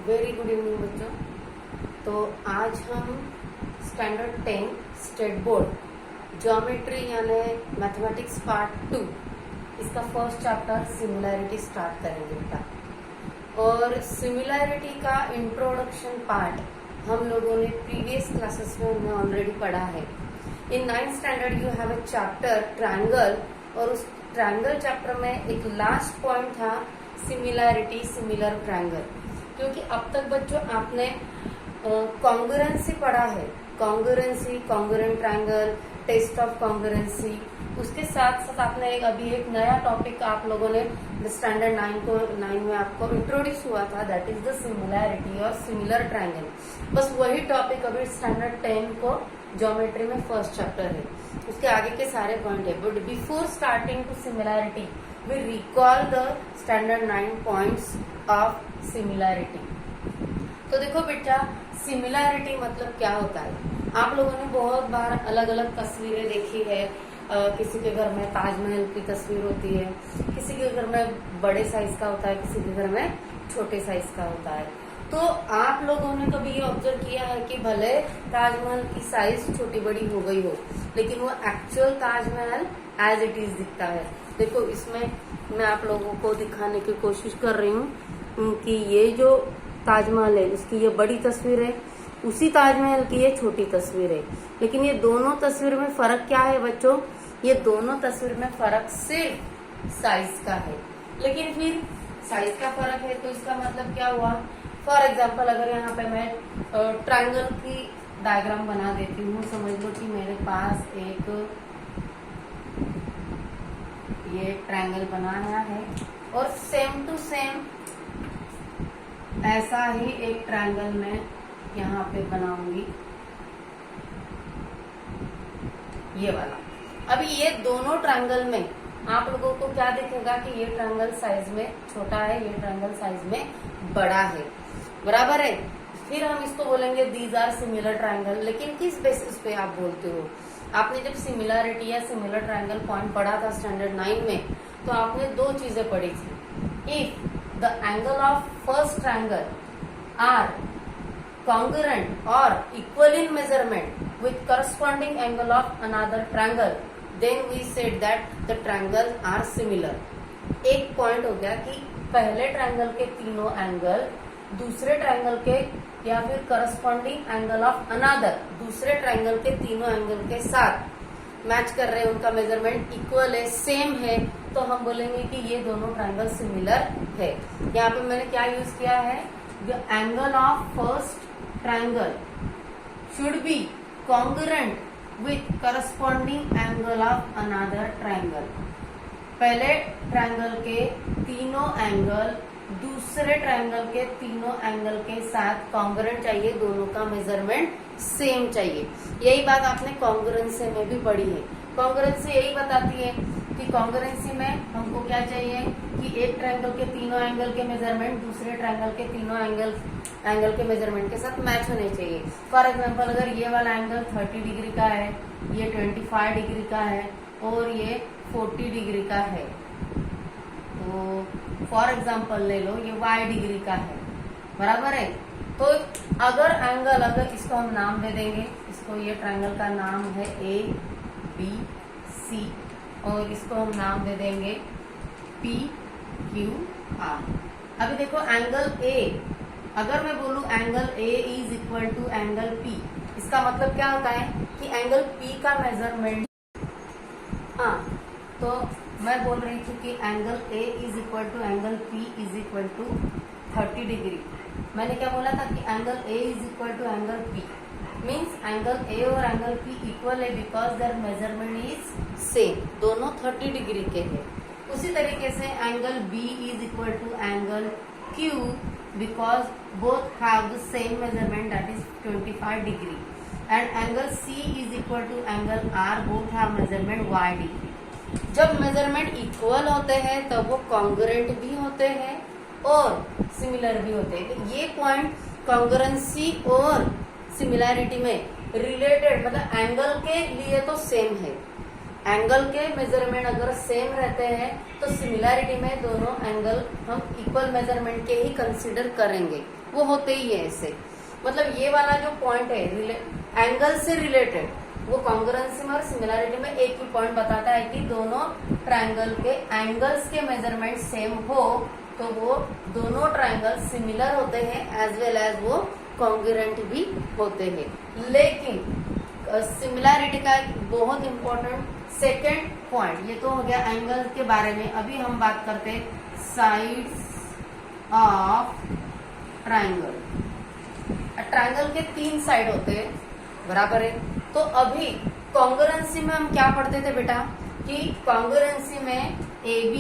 Very good evening बच्चों। तो आज हम स्टैंडर्ड 10 स्टेट बोर्ड ज्योमेट्री यानी मैथमेटिक्स पार्ट 2 इसका फर्स्ट चैप्टर सिमिलैरिटी स्टार्ट करेंगे बेटा। और सिमिलैरिटी का इंट्रोडक्शन पार्ट हम लोगों ने प्रीवियस क्लासेस में हमने ऑलरेडी पढ़ा है। In 9th standard you have a chapter triangle, और उस ट्रायंगल चैप्टर में एक लास्ट पॉइंट था सिमिलैरिटी सिमिलर ट्रायंगल। क्योंकि अब तक बच्चों आपने कॉन्ग्रुएंसी पढ़ा है, congruency, congruent triangle, test of congruency. उसके साथ साथ आपने अभी एक नया टॉपिक आप लोगों ने स्टैंडर्ड 9 में आपको इंट्रोड्यूस हुआ था, दैट इज द सिमिलैरिटी और सिमिलर ट्रायंगल। बस वही टॉपिक अभी स्टैंडर्ड 10 को ज्योमेट्री में फर्स्ट चैप्टर है, उसके आगे के सारे पॉइंट है। But before starting to similarity we recall the standard 9 points of similarity. तो देखो बेटा, सिमिलैरिटी मतलब क्या होता है। आप लोगों ने बहुत बार अलग अलग तस्वीरें देखी है। किसी के घर में ताजमहल की तस्वीर होती है, किसी के घर में बड़े साइज का होता है, किसी के घर में छोटे साइज का होता है। तो आप लोगों ने कभी ये ऑब्जर्व किया है कि भले ताजमहल की साइज छोटी बड़ी हो गई हो, लेकिन वो actual Taj Mahal as it is दिखता है। देखो, इसमें मैं आप लोगों को दिखाने की कोशिश कर रही हूँ कि ये जो ताजमहल है इसकी ये बड़ी तस्वीर है, उसी ताजमहल की ये छोटी तस्वीर है। लेकिन ये दोनों तस्वीर में फर्क क्या है बच्चों? ये दोनों तस्वीर में फर्क सिर्फ साइज का है। लेकिन फिर साइज का फर्क है तो इसका मतलब क्या हुआ? फॉर एग्जाम्पल, अगर यहाँ पे मैं ट्रायंगल की डायग्राम बना देती हूँ, समझ लो कि मेरे पास एक ये ट्रायंगल बनाया है और सेम टू सेम ऐसा ही एक ट्रायंगल मैं यहाँ पे बनाऊंगी, ये वाला। अभी ये दोनों ट्रायंगल में आप लोगों को क्या दिखेगा कि ये ट्रायंगल साइज में छोटा है, ये ट्रायंगल साइज में बड़ा है, बराबर है। फिर हम इसको बोलेंगे दीज आर सिमिलर ट्रायंगल। लेकिन किस बेसिस पे आप बोलते हो? आपने जब सिमिलैरिटी या सिमिलर ट्रायंगल पॉइंट पढ़ा था स्टैंडर्ड 9 में, तो आपने दो चीजें पढ़ी थी। If the angle of first triangle are congruent or equal in measurement with corresponding angle of another triangle, then we said that the triangles are similar। एक पॉइंट हो गया कि पहले ट्रायंगल के तीनों एंगल दूसरे ट्रायंगल के या फिर करस्पॉन्डिंग एंगल ऑफ अनदर दूसरे ट्रायंगल के तीनों एंगल के साथ मैच कर रहे हैं, उनका मेजरमेंट इक्वल है, सेम है, तो हम बोलेंगे कि ये दोनों ट्रायंगल सिमिलर है। यहाँ पे मैंने क्या यूज किया है? The angle of first triangle should be congruent with corresponding angle of another triangle। पहले ट्रायंगल के तीनों एंगल दूसरे ट्रायंगल के तीनों एंगल के साथ कॉन्ग्रुएंट चाहिए, दोनों का मेजरमेंट सेम चाहिए। यही बात आपने कॉन्ग्रुएंसी में भी पढ़ी है। कॉन्ग्रुएंसी यही बताती है कि कॉन्ग्रुएंसी में हमको क्या चाहिए कि एक ट्रायंगल के तीनों एंगल के मेजरमेंट दूसरे ट्रायंगल के तीनों एंगल के मेजरमेंट के साथ मैच होने चाहिए। फॉर एग्जांपल, अगर ये वाला एंगल 30 डिग्री का है, ये 25 डिग्री का है और ये 40 डिग्री का है, तो फॉर एग्जांपल ले लो ये y डिग्री का है, बराबर है। तो अगर इसको हम नाम दे देंगे, इसको ये ट्रायंगल का नाम है A B C और इसको हम नाम दे देंगे P Q R। अभी देखो एंगल A, अगर मैं बोलूं angle A is equal to angle P, इसका मतलब क्या होता है कि एंगल P का मेजरमेंट, हाँ, तो मैं बोल रही थी कि angle A is equal to angle P is equal to 30 degree. मैंने क्या बोला था कि angle A is equal to angle P, means angle A और एंगल P इक्वल है because their measurement is same, दोनों 30 डिग्री के हैं। उसी तरीके से angle B is equal to angle Q because both have the same measurement that is 25 degree, and angle C is equal to angle R, both have measurement y degree. जब measurement equal होते हैं तब वो congruent भी होते हैं और similar भी होते हैं। तो ये पॉइंट कॉन्ग्रुएंसी और सिमिलैरिटी में रिलेटेड, मतलब एंगल के लिए तो सेम है, एंगल के मेजरमेंट अगर सेम रहते हैं तो सिमिलैरिटी में दोनों एंगल हम इक्वल मेजरमेंट के ही कंसीडर करेंगे, वो होते ही है ऐसे। मतलब ये वाला जो पॉइंट है एंगल से रिलेटेड, वो कॉन्ग्रुएंसी में और सिमिलैरिटी में एक ही पॉइंट बताता है कि दोनों ट्रायंगल के एंगल्स के मेजरमेंट सेम हो तो वो दोनों ट्रायंगल सिमिलर होते हैं एज वेल एज वो कॉन्ग्रुएंट भी होते हैं। लेकिन सिमिलैरिटी का एक बहुत इंपॉर्टेंट सेकेंड पॉइंट, ये तो हो गया एंगल के बारे में। अभी हम बात करते हैं साइड्स ऑफ ट्रायंगल। ट्रायंगल के 3 साइड होते हैं, बराबर है। तो अभी कॉन्ग्रुएंसी में हम क्या पढ़ते थे बेटा कि कॉन्ग्रुएंसी में AB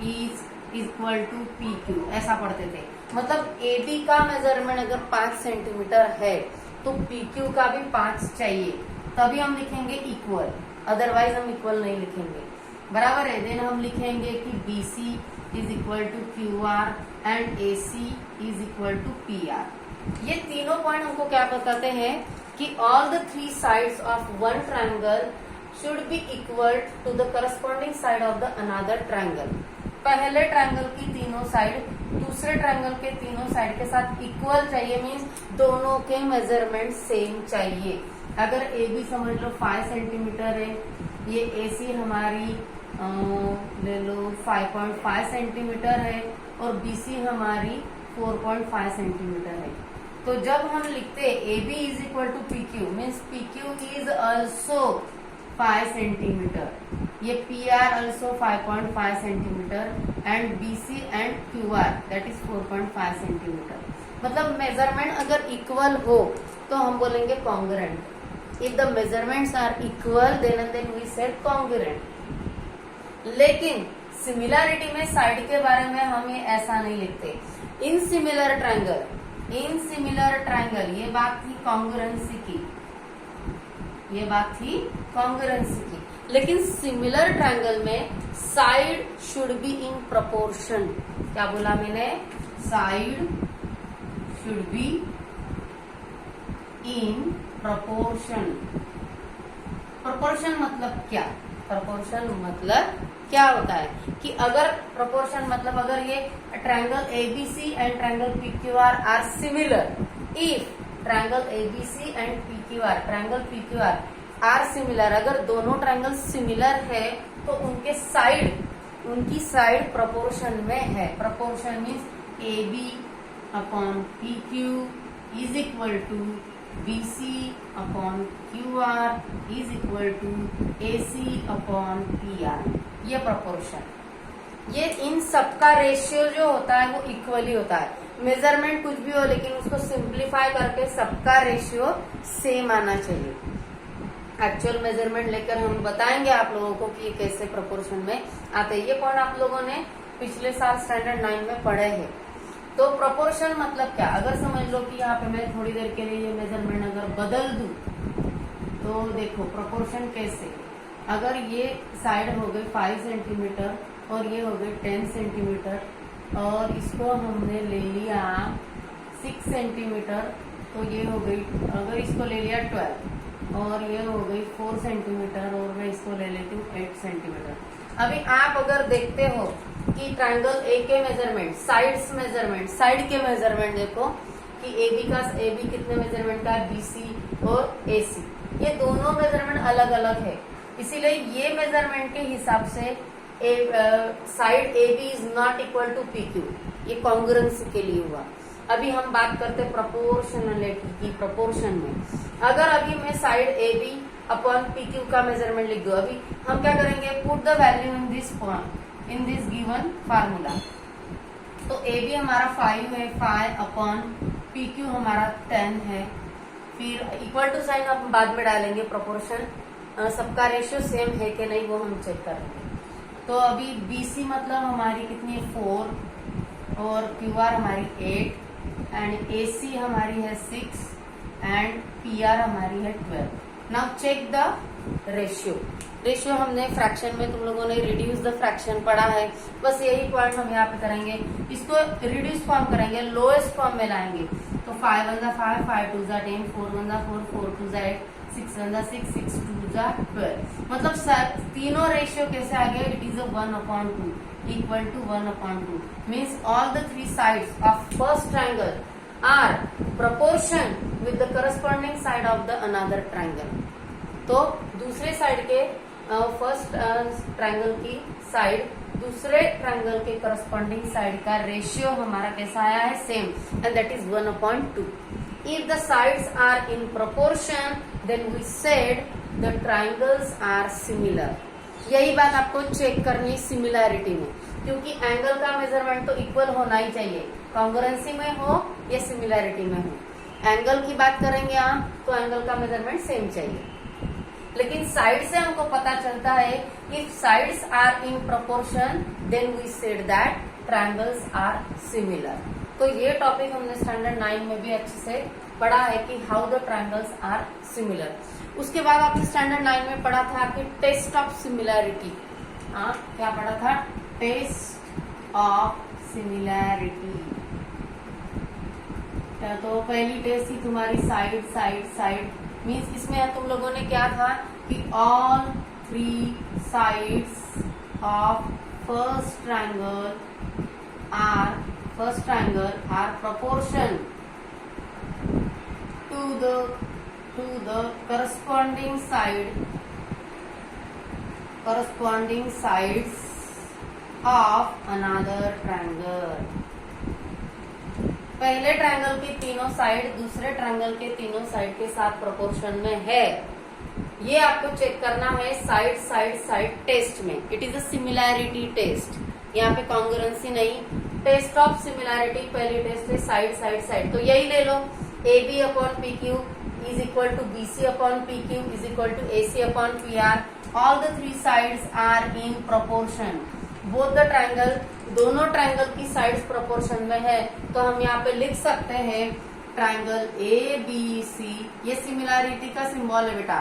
is equal to PQ ऐसा पढ़ते थे। मतलब AB का मेजरमेंट अगर 5 सेंटीमीटर है तो PQ का भी 5 चाहिए, तभी हम लिखेंगे इक्वल, अदरवाइज हम इक्वल नहीं लिखेंगे, बराबर है। देन हम लिखेंगे कि BC is equal to QR and AC is equal to PR। ये तीनों पॉइंट हमको क्या बताते हैं कि all the 3 sides of one triangle should be equal to the corresponding side of the another triangle. पहले ट्रायंगल की तीनों साइड दूसरे ट्रायंगल के तीनों साइड के साथ इक्वल चाहिए, मीन्स दोनों के मेजरमेंट सेम चाहिए। अगर AB समझ लो 5 सेंटीमीटर है, ये AC हमारी ले लो 5.5 सेंटीमीटर है और BC हमारी 4.5 सेंटीमीटर है। तो जब हम लिखते AB is equal to PQ means PQ is also 5 centimetre, ये PR also 5.5 centimetre and BC and QR that is 4.5 centimetre. मतलब मेजरमेंट अगर इक्वल हो तो हम बोलेंगे congruent. If the measurements are equal then we said congruent. लेकिन similarity में side के बारे में हम ये ऐसा नहीं लिखते। इन सिमिलर ट्रायंगल ये बात थी कॉन्ग्रुएंसी की, ये बात थी कॉन्ग्रुएंसी की। लेकिन सिमिलर ट्रायंगल में side should be in proportion. क्या बोला मैंने? Side should be in proportion. Proportion मतलब क्या? प्रोपोर्शन मतलब क्या होता है कि अगर प्रोपोर्शन मतलब अगर ये triangle ABC and triangle PQR are similar, if triangle ABC and PQR are similar, अगर दोनों ट्रायंगल सिमिलर है तो उनकी साइड प्रोपोर्शन में है। Proportion means AB upon PQ is equal to BC upon QR is equal to AC upon PR। ये proportion, ये इन सबका रेशियो जो होता है वो इक्वली होता है। मेजरमेंट कुछ भी हो लेकिन उसको सिंप्लीफाई करके सबका रेशियो सेम आना चाहिए। एक्चुअल मेजरमेंट लेकर हम बताएंगे आप लोगों को कि ये कैसे प्रोपोर्शन में आते हैं। ये पॉइंट आप लोगों ने पिछले साल स्टैंडर्ड 9 में पढ़े हैं। तो प्रोपोर्शन मतलब क्या? अगर समझ लो कि यहाँ पे मैं थोड़ी देर के लिए ये मेजरमेंट अगर बदल दूं तो देखो प्रोपोर्शन कैसे। अगर ये साइड हो गई 5 सेंटीमीटर और ये हो गई 10 सेंटीमीटर और इसको हमने ले लिया 6 सेंटीमीटर तो ये हो गई, अगर इसको ले लिया 12 और ये हो गई 4 सेंटीमीटर और मैं इसको ले लेती हूँ 8 सेंटीमीटर। अभी आप अगर देखते हो कि ट्रायंगल A के मेजरमेंट, साइड के मेजरमेंट देखो कि AB कितने मेजरमेंट का है, BC और AC, ये दोनों मेजरमेंट अलग अलग है। इसीलिए ये मेजरमेंट के हिसाब से side AB is not equal to PQ, ये कॉन्ग्रुएंसी के लिए हुआ। अभी हम बात करते हैं प्रोपोर्शनलिटी की। प्रोपोर्शन में अगर अभी मैं साइड AB अपॉन PQ का मेजरमेंट लिख दूं, अभी हम क्या करेंगे, put the value in this given formula. तो AB हमारा 5 है, 5 अपॉन PQ हमारा 10 है, फिर इक्वल टू साइन हम बाद में डालेंगे। प्रोपोर्शन सबका रेशियो सेम है कि नहीं वो हम चेक करेंगे। तो अभी BC मतलब हमारी कितनी है 4 और QR हमारी 8 एंड AC हमारी है 6 एंड PR हमारी है 12। नाउ चेक द रेशियो हमने फ्रैक्शन में तुम लोगों ने रिड्यूस द फ्रैक्शन पढ़ा है, बस यही पॉइंट हम यहाँ पे करेंगे। इसको रिड्यूस फॉर्म करेंगे, लोएस्ट फॉर्म में लाएंगे। तो 5 1 5, 5 2 10, 4 1 4, 4 2 8, 6 1 6 6 2 12। मतलब तीनों रेशियो कैसे आ गए, it is a 1/2 equal to 1/2 means all the three sides of first triangle are proportion with the corresponding side of the another triangle. तो दूसरे साइड के फर्स्ट ट्रायंगल की साइड दूसरे ट्रायंगल के करस्पॉन्डिंग साइड का रेशियो हमारा कैसा आया है, same, and that is 1/2। If the sides are in proportion then we said the triangles are similar. यही बात आपको चेक करनी सिमिलैरिटी में, क्योंकि एंगल का मेजरमेंट तो इक्वल होना ही चाहिए, कॉन्ग्रुएंसी में हो या सिमिलैरिटी में हो। एंगल की बात करेंगे आप तो एंगल का मेजरमेंट सेम चाहिए, लेकिन साइड से हमको पता चलता है if sides are in proportion then we said that triangles are similar. तो ये टॉपिक हमने स्टैंडर्ड 9 में भी अच्छे से पढ़ा है कि how the triangles are similar. उसके बाद आपने स्टैंडर्ड 9 में पढ़ा था कि टेस्ट ऑफ सिमिलैरिटी। क्या पढ़ा था, टेस्ट ऑफ सिमिलैरिटी। तो पहली टेस्ट थी तुम्हारी साइड साइड साइड मीन्स इसमें तुम लोगों ने क्या था कि all three sides of first triangle are proportion to the corresponding sides of another triangle। पहले ट्रायंगल की तीनों साइड दूसरे ट्रायंगल के तीनों साइड के साथ प्रोपोर्शन में है, ये आपको चेक करना है साइड साइड साइड टेस्ट में। It is a similarity test, यहाँ पे कॉन्ग्रुएंसी नहीं। टेस्ट ऑफ सिमिलैरिटी पहली टेस्ट है साइड साइड साइड, तो यही ले लो, AB upon PQ is equal to BC upon PQ is equal to AC upon PR। All the three sides are in proportion, both the triangle, दोनों triangle की sides proportion में है, तो हम यहाँ पे लिख सकते हैं ट्रायंगल ABC। ये सिमिलैरिटी का सिंबल है बेटा,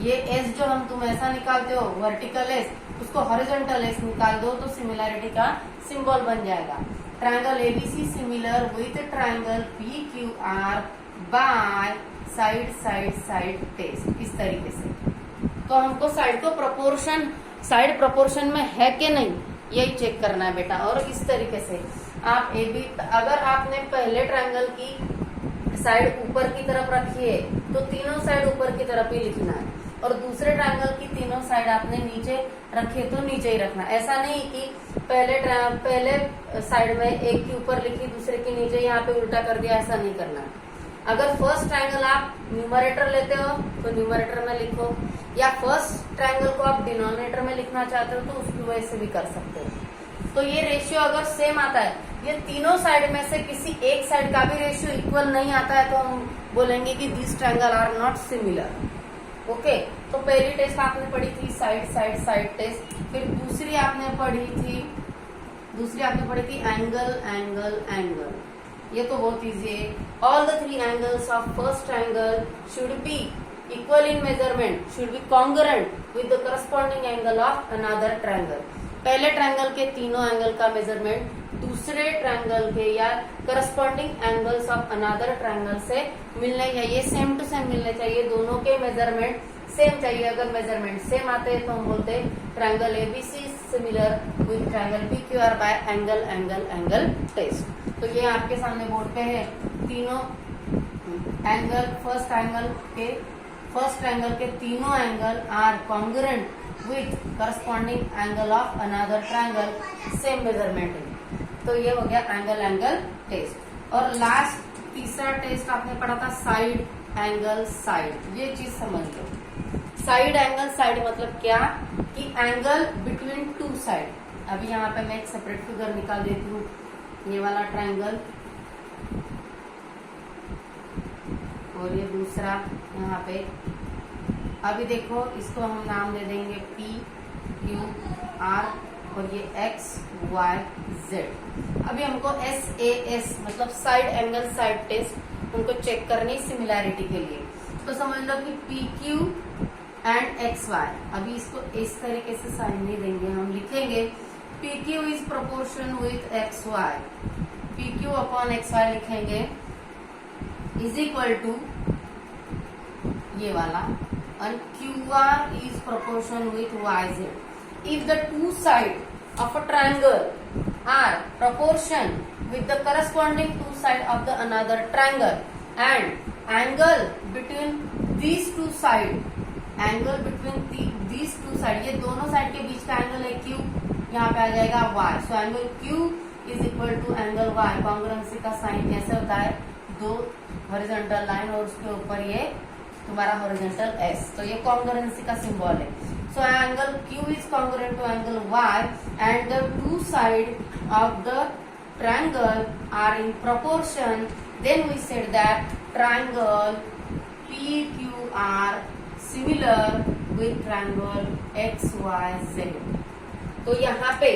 ये S जो तुम ऐसा निकालते हो वर्टिकल S, उसको हॉरिजॉन्टल S निकाल दो तो सिमिलैरिटी का सिंबल बन जाएगा। Triangle ABC similar with triangle PQR by side side side test. इस तरीके से तो हमको साइड को साइड प्रोपोर्शन में है कि नहीं यही चेक करना है बेटा। और इस तरीके से आप अगर आपने पहले ट्रायंगल की साइड ऊपर की तरफ रखी है तो तीनों साइड ऊपर की तरफ ही लिखना है, और दूसरे ट्रायंगल की तीनों साइड आपने नीचे रखे तो न्यूचे ही रखना। ऐसा नहीं कि पहले साइड में एक की ऊपर लिखी दूसरे की नीचे, यहाँ पे उल्टा कर दिया, ऐसा नहीं करना। अगर फर्स्ट ट्रायंगल आप न्यूमरेटर लेते हो तो न्यूमरेटर में लिखो, या फर्स्ट ट्रायंगल को आप डिनोमिनेटर में लिखना चाहते हो तो उसकी वजह से भी कर सकते हो। तो ये रेशियो अगर सेम आता है, ये तीनों साइड में से किसी एक साइड का भी रेशियो इक्वल नहीं आता है तो हम बोलेंगे कि this triangle are not similar. Okay, तो पहली टेस्ट आपने पढ़ी थी साइड साइड साइड टेस्ट, फिर दूसरी आपने पढ़ी थी एंगल एंगल एंगल। ये तो बहुत इजी है। All the three angles of first triangle should be equal in measurement, should be congruent with the corresponding angle of another triangle. पहले ट्रायंगल के तीनों एंगल का मेजरमेंट दूसरे ट्रायंगल के या corresponding angles of another triangle से मिलने चाहिए, सेम टू सेम मिलने चाहिए, दोनों के मेजरमेंट सेम चाहिए। अगर मेजरमेंट सेम आते हैं तो हम बोलते हैं triangle ABC similar with triangle PQR by angle angle angle test. तो ये आपके सामने बोर्ड पे है, तीनों एंगल फर्स्ट ट्रायंगल के तीनों angle are congruent with corresponding angle of another triangle, same measurement है। तो ये हो गया एंगल एंगल टेस्ट। और लास्ट तीसरा टेस्ट आपने पढ़ा था साइड एंगल साइड। ये चीज समझ लो, साइड एंगल साइड मतलब क्या कि एंगल बिटवीन टू साइड। अभी यहाँ पे मैं एक सेपरेट फिगर निकाल देती हूँ, ये वाला ट्रायंगल और ये दूसरा यहाँ पे। अभी देखो इसको हम नाम दे देंगे PQR और ये XYZ। अभी हमको SAS मतलब साइड एंगल साइड टेस्ट हमको चेक करनी सिमिलैरिटी के लिए। तो समझ लो कि PQ एंड XY, अभी इसको इस तरीके से साइन नहीं देंगे, हम लिखेंगे PQ is proportion with XY, PQ upon XY लिखेंगे इज इक्वल टू, ये वाला, and QR is proportion with YZ. If the two sides of a triangle are proportion with the corresponding two sides of the another triangle, and angle between these two sides, ये दोनों side के बीच का angle है Q, यहाँ पे आ जाएगा Y. So angle Q is equal to angle Y. Congruency का साइन कैसे होता है, दो हॉरिजॉन्टल लाइन और उसके ऊपर ये तुम्हारा हॉरिजॉन्टल S. तो ये कॉन्ग्रुएंसी का सिंबल है. So angle Q is congruent to angle Y and the two side of the triangle are in proportion, then we said that triangle PQR similar with triangle XYZ. तो यहाँ पे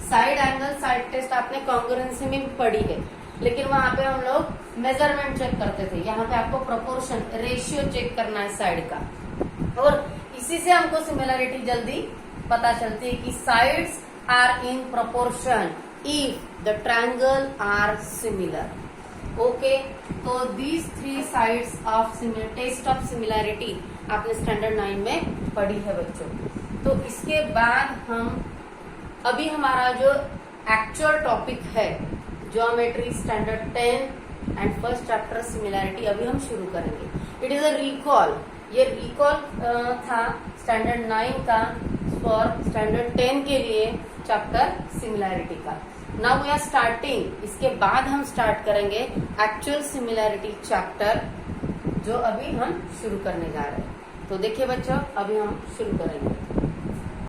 side angle side test आपने congruency में पढ़ी है, लेकिन वहां पे हम लोग मेजरमेंट चेक करते थे. यहाँ पे आपको प्रोपोर्शन रेशियो चेक करना है साइड का, और इसी से हमको सिमिलरिटी जल्दी पता चलती है कि sides are in proportion if the triangle are similar. Okay, तो these three sides of test of similarity आपने स्टैंडर्ड 9 में पढ़ी है बच्चों. तो इसके बाद हम अभी हमारा जो एक्चुअल टॉपिक है geometry standard 10 and first chapter similarity, अभी हम शुरू करेंगे. It is a recall. ये रिकॉल था स्टैंडर्ड 9 का फॉर स्टैंडर्ड 10 के लिए चैप्टर सिमिलैरिटी का. Now we are starting. इसके बाद हम स्टार्ट करेंगे एक्चुअल सिमिलैरिटी चैप्टर, जो अभी हम शुरू करने जा रहे हैं. तो देखिए बच्चों, अभी हम शुरू करेंगे.